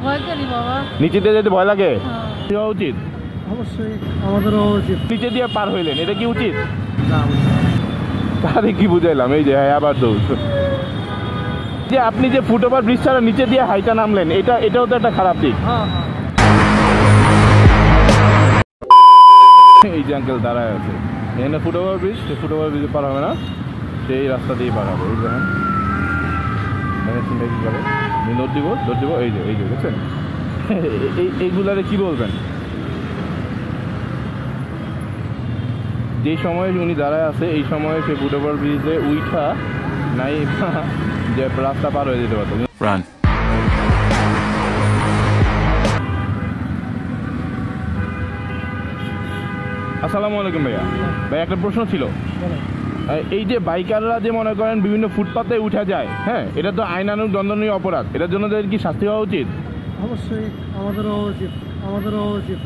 ভয় করি বাবা। নিচে দিয়ে যেতে ভয় লাগে? হওয়া উচিত অবশ্যই, আমাদেরও উচিত। নিচে দিয়ে পার হইলেন, এটা কি উচিত? না, তাহলে কি বুঝাইলাম? এই যে আবার দৌড়, যে আপনি যে ফুটওভার ব্রিজ ছাড়া নিচে দিয়ে হাইটা নামলেন, এটাও তো একটা খারাপ দিক। এই যে আঙ্কেল দাঁড়ায় আছে, এখানে ফুটওভার ব্রিজ, সে ফুটওভার ব্রিজে পার হবে না, সেই রাস্তা দিয়ে পার হবে। এই দেখেন কি করে দৌড় দিব, এই যে বুঝছেন? এইগুলারে কি বলবেন? যে সময় উনি দাঁড়ায় আছে, এই সময়ে সে ফুটওভার ব্রিজে উইঠা নাই যে রাস্তা পার হয়ে যেতে পারতো। রান। আসসালামু আলাইকুম ভাইয়া। ভাই একটা প্রশ্ন ছিল, এই যে বাইকাররা যে মনে করেন বিভিন্ন ফুটপাতে উঠা যায়, হ্যাঁ, এটা তো আইনানুগ দণ্ডনীয় অপরাধ, এটার জন্য তাদের কি শাস্তি হওয়া উচিত? অবশ্যই, আমাদেরও উচিত।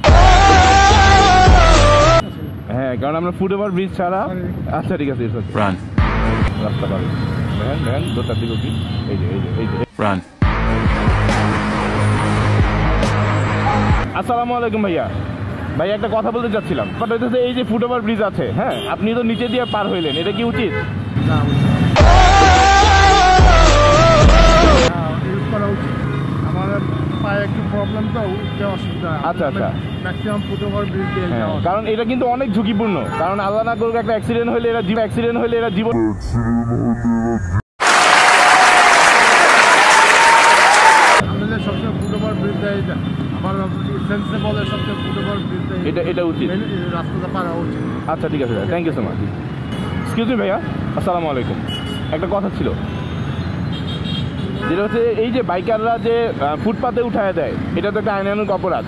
হ্যাঁ, কারণ আমরা ফুটওভার ব্রিজ ছাড়া। আচ্ছা ঠিক আছে, রান। রাস্তা পার দেখেন দোটার দিকে কি, এই যে রান। আসসালামু আলাইকুম ভাইয়া। ভাই একটা কথা বলতে চাচ্ছিলাম, এই যে ফুটওভার ব্রিজ আছে, হ্যাঁ, আপনি তো নিচে দিয়ে পার হইলেন, এটা কি উচিত? আমাদের পায়ে একটু প্রবলেম, তো উঠতে অসুবিধা। আচ্ছা, ম্যাক্সিমাম ফুটওভার ব্রিজ দিয়ে যাওয়া, কারণ এটা কিন্তু অনেক ঝুঁকিপূর্ণ, কারণ আল্লাহ না করুক একটা অ্যাক্সিডেন্ট হলে এরা জীবন। আমাদের সবসময় ফুটওভার ব্রিজ দেয়, আমার সেন্সেবল সবসময় ফুটওভার ব্রিজ দেয়, এটা উচিত, রাস্তাটা পার হওয়া উচিত। আচ্ছা ঠিক আছে, thank you so much. Excuse me ভাইয়া, আসসালামু আলাইকুম। একটা কথা ছিল, যেটা হচ্ছে এই যে বাইকাররা যে ফুটপাতে উঠায় দেয়, এটা তো একটা আইনানুগ অপরাধ,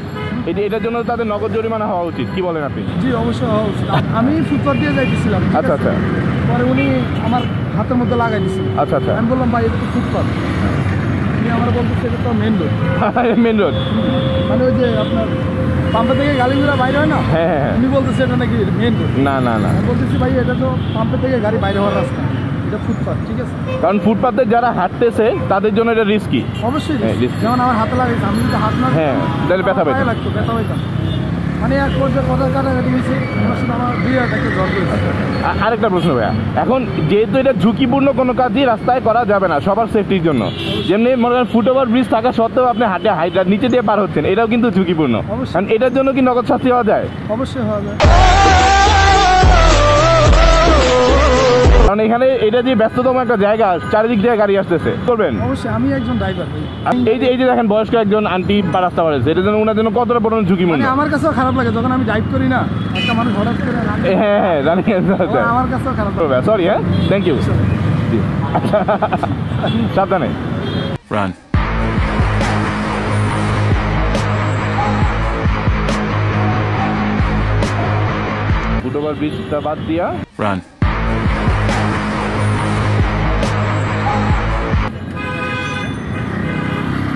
এটার জন্য তাদের নগদ জরিমানা হওয়া উচিত, কি বলেন আপনি? জি অবশ্যই হওয়া উচিত। আমি ফুটপাত দিয়ে যাইতেছিলাম, আচ্ছা, পরে উনি আমার হাতের মধ্যে লাগাই দিচ্ছিল। আচ্ছা, আমি বললাম ভাই এটা তো ফুটপাত, উনি আমার বলতেছে এটা তো মেন রোড। মেন রোড মানে ওই যে আপনার পাম্পে থেকে গাড়িগুলো বাইরে হয় না, হ্যাঁ, উনি বলতেছে এটা নাকি মেন রোড। না, আমি বলতেছি ভাই এটা তো পাম্পে থেকে গাড়ি বাইরে হওয়ার রাস্তা, এটা ফুটপাত, ঠিক আছে? কারণ ফুটপাতে যারা হাঁটতেছে তাদের জন্য এটা রিস্কি। অবশ্যই, যেমন আমার হাতে লাগাইছে, আমি যদি হাত না, হ্যাঁ, তাহলে ব্যথা লাগতো, ব্যথা পাইতাম। মানে এক পর্যায়ে কথা কাটাকাটি হয়েছে, আমার সাথে আমার 2 টাকা জ্বর করেছে। আরেকটা প্রশ্ন ভাইয়া, এখন যেহেতু এটা ঝুঁকিপূর্ণ কোনো কাজই রাস্তায় করা যাবে না সবার সেফটির জন্য, যেমনি মনে করেন ফুটওভার ব্রিজ থাকা সত্ত্বেও আপনি হাইটা নিচে দিয়ে পার হচ্ছেন, এটাও কিন্তু ঝুঁকিপূর্ণ। কারণ এটার জন্য কি নগদ শাস্তি হওয়া যায়? অবশ্যই হওয়া যায়, কারণ এখানে এটা যে ব্যস্ততম একটা জায়গা, চারিদিক দিয়ে গাড়ি আসতেছে, করবেন? অবশ্যই, আমি একজন ড্রাইভার। এই যে দেখেন বয়স্ক একজন আন্টি রাস্তা পারেছে, এটার জন্য ওনার জন্য কতটা বড় ঝুঁকিপূর্ণ। আমার কাছেও খারাপ লাগে যখন আমি ড্রাইভ করি না, একটা মানুষ হঠাৎ করে। হ্যাঁ জানি, আমার কাছেও খারাপ লাগে। সরি, হ্যাঁ, থ্যাংক ইউ। সাবধানে রান। ফুটওভার ব্রিজটা বাদ দিয়া রান।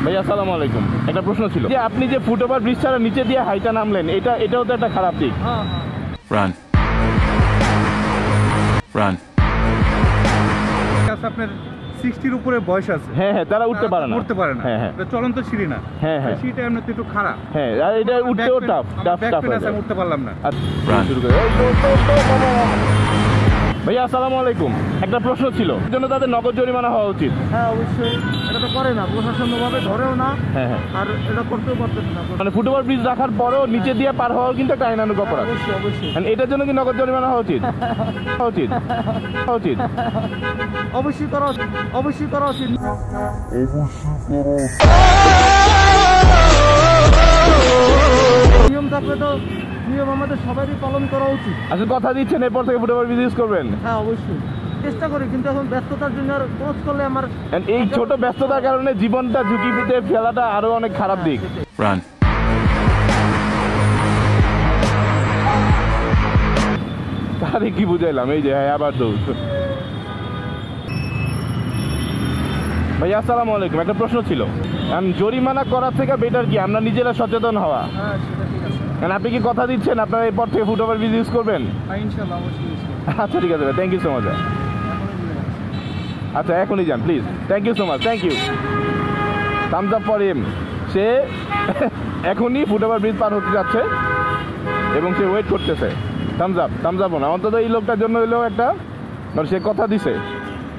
ভাইয়া আসসালামু আলাইকুম। একটা প্রশ্ন ছিল, যে আপনি যে ফুটওভার ব্রিজ ছাড়া নিচে দিয়ে হাইটা নামলেন, এটাও তো একটা খারাপ দিক। রান। আপনার 60-র উপরে বয়স আছে, হ্যাঁ, তারা উঠতে পারে না, হ্যাঁ, চলন্ত সিঁড়ি না, হ্যাঁ, সিঁড়িটা এমনিতে একটু খারাপ, হ্যাঁ, আর এটা উঠতেও টাফ, আমি উঠতে পারলাম না। শুরু করে ভাইয়া আসসালামু আলাইকুম। একটা প্রশ্ন ছিল, এর জন্য তাদের নগদ জরিমানা হওয়া উচিত? হ্যাঁ অবশ্যই, এটা তো করে না প্রশাসন, ভাবে ধরেও না, হ্যাঁ, আর এটা করতেও পারতেছে না। মানে ফুটওভার ব্রিজ রাখার পরও নিচে দিয়ে পার হওয়াও কিন্তু একটা আইনানুগ অপরাধ। অবশ্যই, এটার জন্য কি নগদ জরিমানা হওয়া উচিত? অবশ্যই করা উচিত। নিয়ম থাকলে তো নিয়ম আমাদের সবারই পালন করা উচিত। আচ্ছা, কথা দিচ্ছেন এরপর থেকে ফুটওভার ব্রিজ ইউজ করবেন? হ্যাঁ অবশ্যই, চেষ্টা করি, কিন্তু এখন ব্যস্ততার জন্য আর ক্রস করলে আমার এই ছোট ব্যস্ততার কারণে জীবনটা ঝুঁকিতে ফেলাটা আরো অনেক খারাপ দিক। রান। তাহলে কি বুঝাইলাম? এই যে আবার দৌড়। ভাইয়া আসসালামু আলাইকুম। একটা প্রশ্ন ছিল, জরিমানা করার থেকে বেটার কি আমরা নিজেরা সচেতন হওয়া? কারণ আপনি কি কথা দিচ্ছেন আপনারা এরপর থেকে ফুটওভার ব্রিজ ইউজ করবেন? আচ্ছা ঠিক আছে, থ্যাংক ইউ সো মাচ। আচ্ছা এখনই যান please, thank you so much, thank you. Thumbs up for him. সে এখনই ফুটওভার ব্রিজ পার হতে যাচ্ছে এবং সে ওয়েট করতেছে। থামস আপ না, অন্তত এই লোকটার জন্য হলেও একটা, মানে সে কথা দিছে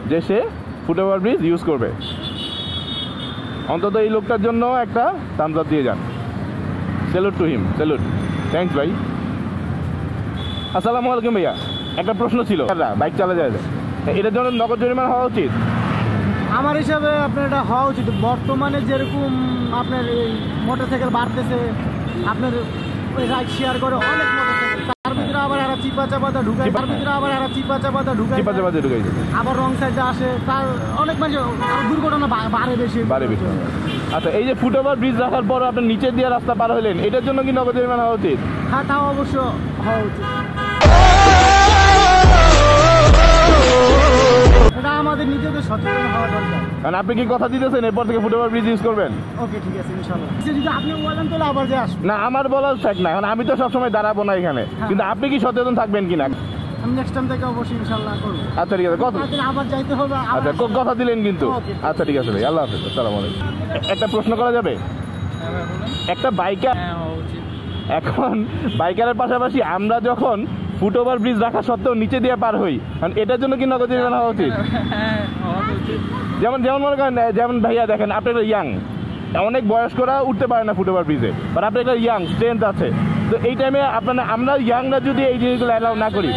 যে সে ফুটওভার ব্রিজ ইউজ করবে। অন্তত এই লোকটার জন্য একটা থামস আপ দিয়ে যান। Salute to him, salute, thanks ভাই। আসসালামু আলাইকুম ভাইয়া, একটা প্রশ্ন ছিল, বাইক চালা যায় এটার জন্য নগদ জরিমানা হওয়া উচিত? আমার হিসাবে আপনার এটা হওয়া উচিত। বর্তমানে যেরকম আপনার এই মোটরসাইকেল বাড়তেছে, আপনার ওই রাইড শেয়ার করে অনেক মোটরসাইকেল, তার ভিতরে আবার এরা চিপা চাপাতে ঢুকায়, আবার রং সাইডে আসে, তার অনেক মানে দুর্ঘটনা বাড়ে বেশি। আচ্ছা, এই যে ফুটওভার ব্রিজ রাখার পর আপনি নিচে দিয়ে রাস্তা পার হলেন, এটার জন্য কি নগদ জরিমানা হওয়া উচিত? হ্যাঁ, তাও অবশ্য হওয়া উচিত। এটা আমাদের নিজেদের সচেতন হওয়া দরকার। কারণ আপনি কি কথা দিতেছেন এরপর থেকে ফুটওভার ব্রিজ ইউজ করবেন? ওকে, ঠিক আছে, ইনশাআল্লাহ। যদি আপনি বলেন তাহলে আবার যে আসবেন। না, আমার বলার ঠিক না, কারণ আমি তো সবসময় দাঁড়াবো না এখানে, কিন্তু আপনি কি সচেতন থাকবেন কিনা? আমি নেক্সট টাইম থেকে অবশ্যই ইনশাআল্লাহ করব। আচ্ছা ঠিক আছে, আবার যাইতে হবে। আচ্ছা, কথা দিলেন কিন্তু। আচ্ছা ঠিক আছে ভাই, আল্লাহ হাফেজ, আসসালামু আলাইকুম। একটা প্রশ্ন করা যাবে? একটা বাইকার, এখন বাইকারের পাশাপাশি আমরা যখন ফুটওভার ব্রিজ রাখা সত্ত্বেও নিচে দিয়ে পার হই, কারণ এটার জন্য কি নগদ জরিমানা হওয়া উচিত? যেমন মনে করেন, যেমন ভাইয়া দেখেন, আপনি একটা ইয়াং, অনেক বয়স্করা উঠতে পারে না ফুটওভার ব্রিজে, বাট আপনি একটা ইয়াং স্ট্রেংথ আছে, তো এই টাইমে আপনারা, আমরা ইয়াংরা যদি এই জিনিসগুলো অ্যালাউ না করি।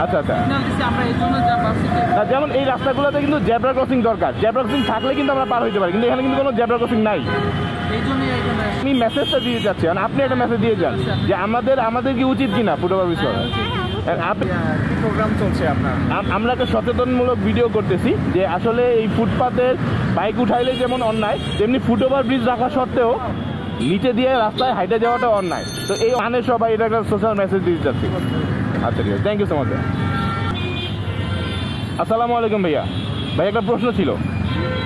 আচ্ছা আচ্ছা, যেমন এই রাস্তাগুলোতে কিন্তু জেব্রা ক্রসিং দরকার, জেব্রা ক্রসিং থাকলে কিন্তু আমরা পার হইতে পারি, কিন্তু এখানে কিন্তু কোনো জেব্রা ক্রসিং নাই। আমি মেসেজটা দিয়ে যাচ্ছি, আর আপনি একটা মেসেজ দিয়ে যান যে আমাদের কি উচিত কিনা ফুটওভার ব্রিজ করা। প্রোগ্রাম চলছে আপনার? আমরা একটা সচেতনমূলক ভিডিও করতেছি যে আসলে এই ফুটপাতের বাইক উঠাইলে যেমন অন্যায়, তেমনি ফুটওভার ব্রিজ রাখা সত্ত্বেও নিচে দিয়ে রাস্তায় হাইটে যাওয়াটা অন্যায়। তো এই মানে সবাই এটা একটা সোশ্যাল মেসেজ দিতে চাচ্ছি। আচ্ছা ঠিক আছে, থ্যাংক ইউ সো মাচ। আসসালামু আলাইকুম ভাইয়া, ভাই একটা প্রশ্ন ছিল।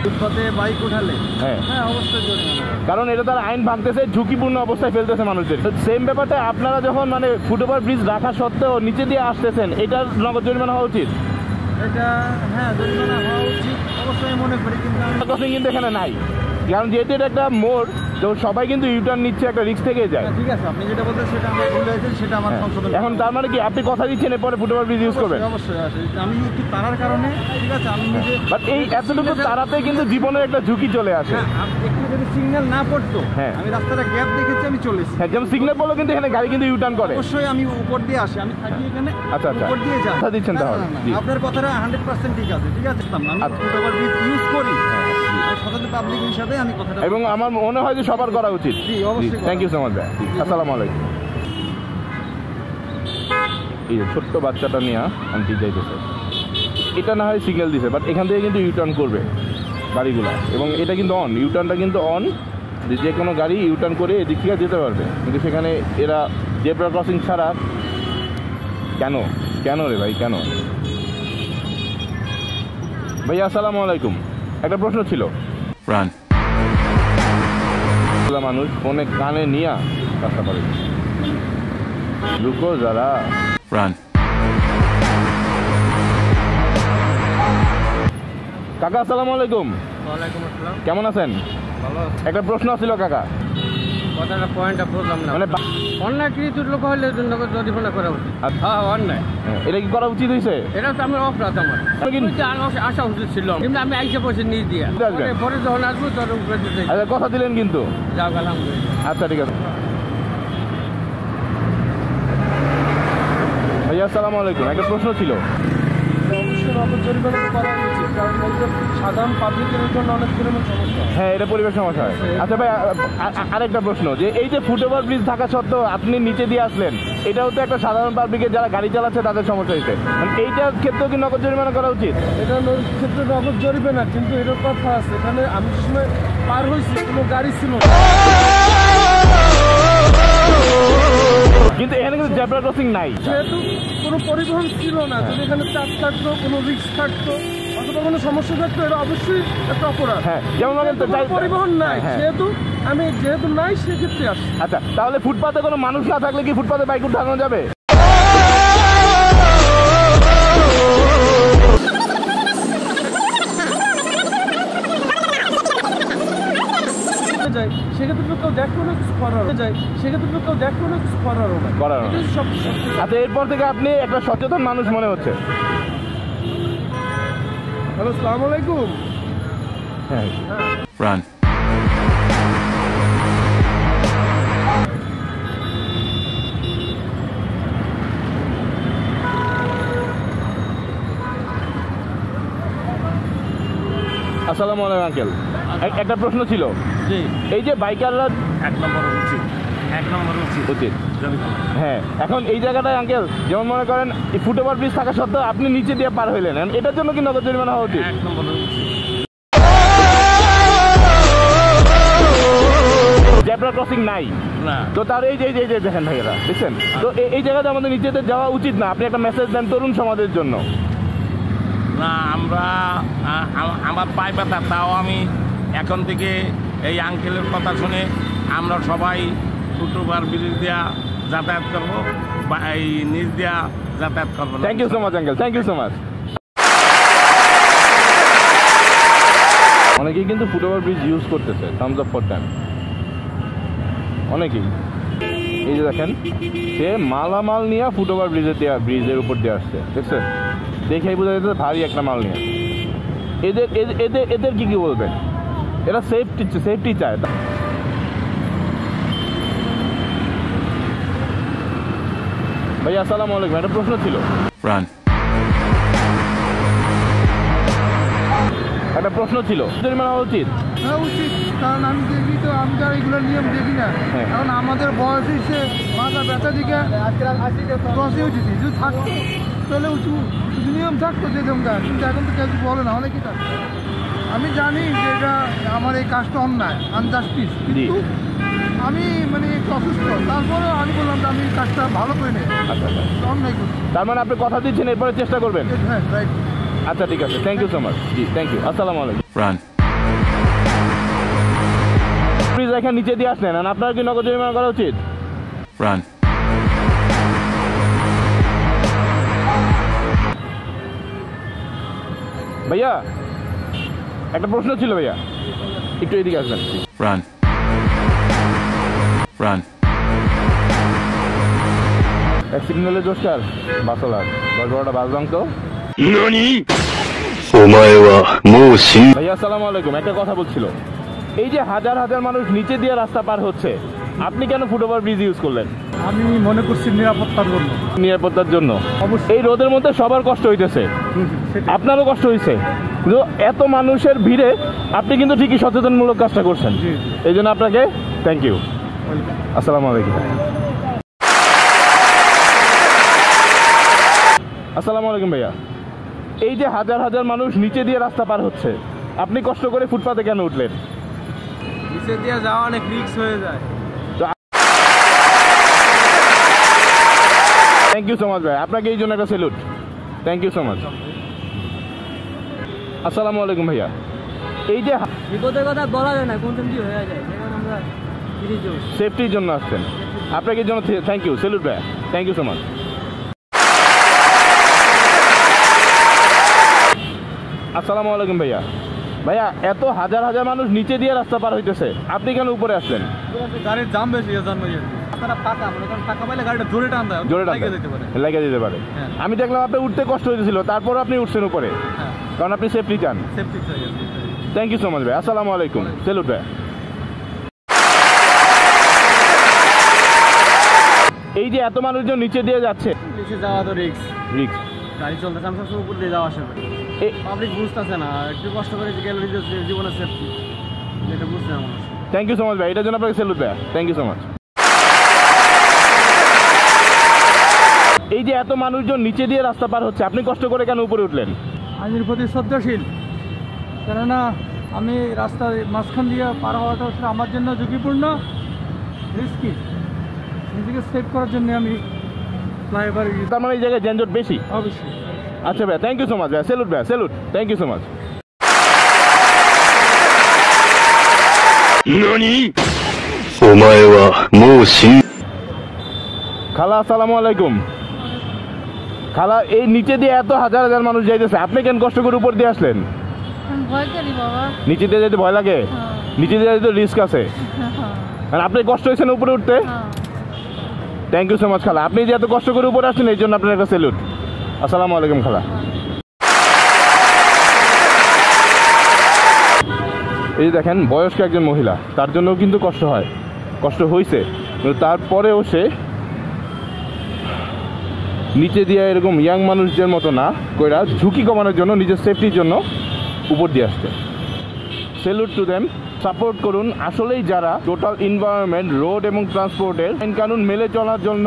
ফুটপাতে বাইক উঠালে হ্যাঁ অবশ্যই জরিমানা, কারণ এটা তার আইন ভাঙতেছে, ঝুঁকিপূর্ণ অবস্থায় ফেলতেছে মানুষদের। সেম ব্যাপারটা আপনারা যখন মানে ফুটওভার ব্রিজ রাখা সত্ত্বেও নিচে দিয়ে আসতেছেন, এটার নগদ জরিমানা হওয়া উচিত? এটা হ্যাঁ, জরিমানা হওয়া উচিত অবশ্যই মনে করি, কিন্তু এখানে নাই, কারণ যেহেতু এটা একটা মোড়, তো সবাই কিন্তু ইউটার্ন নিচ্ছে, একটা রিস্ক থেকে যায়। ঠিক আছে, আপনি যেটা বলতেন সেটা আমরা ভুলে গেছি, সেটা আমার সংশোধন। এখন তার মানে কি আপনি কথা দিচ্ছেন এরপরে ফুটওভার ব্রিজ ইউজ করবেন? অবশ্যই, আমি একটু তাড়ার কারণে, ঠিক আছে, আমি নিজে, বাট এই এতটুকু তাড়াতে কিন্তু জীবনের একটা ঝুঁকি চলে আসে। একটু যদি সিগন্যাল না পড়তো, হ্যাঁ, আমি রাস্তাটা গ্যাপ দেখেছি, আমি চলেছি। হ্যাঁ, যেমন সিগন্যাল পড়লো কিন্তু এখানে গাড়ি কিন্তু ইউটার্ন করে। অবশ্যই আমি উপর দিয়ে আসি, আমি থাকি এখানে। আচ্ছা আচ্ছা, উপর দিয়ে যাই। কথা দিচ্ছেন তাহলে? আপনার কথাটা 100% ঠিক আছে, ঠিক আছে, আমি ফুটওভার ব্রিজ ইউজ করি, সচেতন পাবলিক হিসাবে আমি কথাটা, এবং আমার মনে হয় যে সবার করা উচিত। থ্যাংক ইউ সো মাচ ভাই, আসসালামু আলাইকুম। এই যে ছোট্ট বাচ্চাটা নিয়ে আন্টি যাইতেছে, এটা না হয় সিগন্যাল দিছে, বাট এখান থেকে কিন্তু ইউটার্ন করবে গাড়িগুলো, এবং এটা কিন্তু অন, ইউটার্নটা কিন্তু অন, যে কোনো গাড়ি ইউটার্ন করে এদিক থেকে যেতে পারবে, কিন্তু সেখানে এরা জেব্রা ক্রসিং ছাড়া কেন রে ভাই, কেন? ভাইয়া আসসালামু আলাইকুম, একটা প্রশ্ন ছিল। মানুষ ফোনে কানে নিয়ে রাস্তা পারে, রুকো যারা কাকা আসসালামু আলাইকুম। ওয়ালাইকুম আসসালাম, কেমন আছেন? ভালো। একটা প্রশ্ন ছিল কাকা, কথাটা পয়েন্টটা বুঝলাম না। মানে অন্যায় কিছু লোক হলে জরিমানা করা উচিত। হ্যাঁ, অন্যায়, এটা কি করা উচিত হয়েছে? এটা তো আমার অপরাধ, আমার আসা উচিত ছিল, কিন্তু আমি আইসা পয়সা নিয়ে দিয়ে পরে যখন আসবো তখন। আচ্ছা, কথা দিলেন কিন্তু। যাও, আলহামদুলিল্লাহ। আচ্ছা ঠিক আছে ভাইয়া আসসালামু আলাইকুম, একটা প্রশ্ন ছিল। অবশ্যই নগদ জরিমানা করা উচিত, কারণ সাধারণ পাবলিকের জন্য অনেক পরিমাণ সমস্যা। হ্যাঁ, এটা পরিবেশ সমস্যা হয়। আচ্ছা ভাই, আরেকটা প্রশ্ন, যে এই যে ফুটওভার ব্রিজ থাকা সত্ত্বেও আপনি নিচে দিয়ে আসলেন, এটাও তো একটা সাধারণ পাবলিকের যারা গাড়ি চালাচ্ছে তাদের সমস্যা হয়েছে, এইটার ক্ষেত্রেও কি নগদ জরিমানা করা উচিত? এটা ক্ষেত্রে নগদ জরিমানা, কিন্তু এটার কথা আছে, এখানে আমি সময় পার হয়েছি, কোনো গাড়ি ছিল না, কিন্তু এখানে কিন্তু জেব্রা ক্রসিং নাই, যেহেতু কোনো পরিবহন ছিল না। যদি এখানে চাপ থাকতো, কোনো রিস্ক থাকতো, অথবা কোনো সমস্যা থাকতো, এটা অবশ্যই একটা অপরাধ। হ্যাঁ, যেমন পরিবহন নাই, যেহেতু নাই, সেক্ষেত্রে আসে। আচ্ছা, তাহলে ফুটপাতে কোনো মানুষ না থাকলে কি ফুটপাতে বাইক উঠানো যাবে? যায় সেক্ষেত্রে তো কেউ দেখো না কিছু করার যায় সেক্ষেত্রে তো কেউ দেখো না কিছু করারও না সব। আচ্ছা, এরপর থেকে আপনি একটা সচেতন মানুষ মনে হচ্ছে। হ্যালো, আসসালামু আলাইকুম। হ্যাঁ, রান। আসসালামু আলাইকুম আঙ্কেল, একটা প্রশ্ন ছিল। এই যে বাইকাররা এক নম্বর উচিত হ্যাঁ, এখন এই জায়গাটায় আঙ্কেল যেমন মনে করেন ফুটওভার ব্রিজ থাকা সত্ত্বেও আপনি নিচে দিয়ে পার হইলেন, এটার জন্য কি নগদ জরিমানা হওয়া উচিত? জেব্রা ক্রসিং নাই না তো তার এই যে দেখেন ভাইয়েরা, দেখছেন তো এই জায়গাতে আমাদের নিচেতে যাওয়া উচিত না। আপনি একটা মেসেজ দেন তরুণ সমাজের জন্য। না, আমার পায়ে ব্যথা, তাও আমি এখন থেকে এই আঙ্কেলের কথা শুনে আমরা সবাই ফুটওভার ব্রিজ দিয়া যাতায়াত করবো বা এই নিচ দিয়া যাতায়াত করবো। Thank you so much uncle, thank you so much. অনেকেই কিন্তু ফুটওভার ব্রিজ ইউজ করতেছে থামস আপ ফর টাইম, অনেকেই। এই যে দেখেন, সে মালামাল নিয়ে ফুটওভার ব্রিজের উপর দিয়ে আসছে, দেখছেন? দেখেই বোঝা যাচ্ছে ভারী একটা মাল নিয়ে। এদের কি বলবেন? এরা সেফটি চায়। ভাইয়া আসসালামু আলাইকুম, একটা প্রশ্ন ছিল। একটা প্রশ্ন ছিল, জরিমানা হওয়া উচিত? হ্যাঁ উচিত, কারণ আমি দেখি তো, আমি তো আর এগুলোর নিয়ম দেখি না। কারণ আমাদের বয়স হচ্ছে মাথা ব্যথা দিকে ক্রসে উচিত, যদি থাকতো তাহলে যদি নিয়ম থাকতো যেরকমটা, কিন্তু এখন তো কেউ বলে না, অনেকেই থাকে। আমি জানি যে এটা আমার এই কাজটা অন্যায়, আনজাস্টিস, কিন্তু আমি মানে একটু অসুস্থ, তারপরেও আমি বললাম যে আমি কাজটা ভালো করে নেই, অন্যায় করছি। তার মানে আপনি কথা দিচ্ছেন এরপরে চেষ্টা করবেন? হ্যাঁ, রাইট। আচ্ছা ঠিক আছে, থ্যাংক ইউ সো মাচ। জি থ্যাংক ইউ, আসসালামু আলাইকুম। প্লিজ এখানে নিচে দিয়ে আসলেন, আর আপনার কি নগদ জরিমানা করা উচিত? ভাইয়া একটা প্রশ্ন ছিল ভাইয়া, একটু এদিকে আসবেন। এক সিগন্যালের দোষটার বাসলার 10-12টা বাজলাম তো। ভাইয়া আসসালামু আলাইকুম, একটা কথা বলছিল। এই যে হাজার হাজার মানুষ নিচে দিয়ে রাস্তা পার হচ্ছে, আপনি কেন ফুটওভার ব্রিজ ইউজ করলেন? আমি মনে করছি নিরাপত্তার জন্য। নিরাপত্তার জন্য? এই রোদের মধ্যে সবার কষ্ট হইতেছে, আপনারও কষ্ট হয়েছে, কিন্তু এত মানুষের ভিড়ে আপনি কিন্তু ঠিকই সচেতনমূলক কাজটা করছেন, এই জন্য আপনাকে থ্যাংক ইউ। আসসালামু আলাইকুম। আসসালামু আলাইকুম ভাইয়া, এই যে হাজার হাজার মানুষ নিচে দিয়ে রাস্তা পার হচ্ছে, আপনি কষ্ট করে ফুটপাতে কেন উঠলেন? নিচে দিয়ে যাওয়া অনেক রিস্ক হয়ে যায়। থ্যাংক ইউ সো মাচ ভাই, আপনাকে এই জন্য একটা salute, thank you so much. আসসালামু আলাইকুম ভাইয়া, এই যে বিপদের কথা বলা যায় না, কোন দিন কি হয়ে যায়, আমরা সেফটির জন্য আসছেন, আপনাকে এই জন্য থ্যাংক ইউ, স্যালুট ভাইয়া, থ্যাংক ইউ সো মাচ। আসসালামু আলাইকুম ভাইয়া, ভাইয়া এত হাজার হাজার মানুষ নিচে দিয়ে রাস্তা পার হইতেছে, আপনি কেন উপরে আসলেন? গাড়ির জাম বেশি, জোরে লেগে যেতে পারে। আমি দেখলাম আপনি উঠতে কষ্ট হয়েছিল, তারপর আপনি উঠছেন উপরে, কারণ আপনি সেফটি চান। থ্যাংক ইউ সো মাচ ভাই, আসসালামু আলাইকুম, স্যালুট ভাই। এই যে এত মানুষজন নিচে দিয়ে যাচ্ছে, নিচে যাওয়া তো রিস্ক, গাড়ি চলতেছে, আমি সবসময় উপর দিয়ে যাওয়া আসা করি। পাবলিক বুঝতেছে না, একটু কষ্ট করে গেলে জীবনের সেফটি, এটা বুঝছে না মানুষ। থ্যাংক ইউ সো মাচ ভাই, এটার জন্য আপনাকে স্যালুট ভাই, থ্যাংক ইউ সো মাচ। এই যে এত মানুষজন নিচে দিয়ে রাস্তা পার হচ্ছে, আপনি কষ্ট করে কেন উপরে উঠলেন? আইনের প্রতি শ্রদ্ধাশীল, কেননা আমি রাস্তার মাঝখান দিয়ে পার হওয়াটা হচ্ছে আমার জন্য ঝুঁকিপূর্ণ, রিস্কি, নিজেকে সেভ করার জন্য আমি ফ্লাইওভার। তার মানে এই জায়গায় যানজট বেশি? অবশ্যই। আচ্ছা ভাই, থ্যাংক ইউ সো মাচ ভাই, স্যালুট ভাই, salute, thank you so much. খালা আসসালামু আলাইকুম। খালা, এই নিচে দিয়ে এত হাজার হাজার মানুষ যাইতেছে, আপনি কেন কষ্ট করে উপর দিয়ে আসলেন? ভয় করি বাবা। নিচে দিয়ে যেতে ভয় লাগে? হ্যাঁ। নিচে দিয়ে যেতে রিস্ক আছে। আর আপনি কষ্ট হয়েছেন উপরে উঠতে? থ্যাংক ইউ সো মাচ খালা, আপনি যে এত কষ্ট করে উপরে আসছেন এই জন্য আপনার একটা স্যালুট। আসসালামু আলাইকুম খালা। এই যে দেখেন বয়স্ক একজন মহিলা, তার জন্যও কিন্তু কষ্ট হয়, কষ্ট হয়েছে, কিন্তু তারপরেও সে নিচে দিয়ে এরকম ইয়াং মানুষদের মতো না কইরা ঝুঁকি কমানোর জন্য, নিজের সেফটির জন্য উপর দিয়ে আসছে। Salute to them. সাপোর্ট করুন আসলেই যারা টোটাল এনভায়রনমেন্ট, রোড এবং ট্রান্সপোর্টের আইন কানুন মেলে চলার জন্য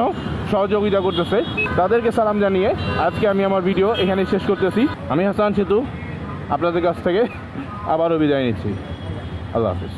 সহযোগিতা করতেছে, তাদেরকে সালাম জানিয়ে আজকে আমি আমার ভিডিও এখানে শেষ করতেছি। আমি হাসান সেতু আপনাদের কাছ থেকে আবারও বিদায় নিচ্ছি। আল্লাহ হাফিজ।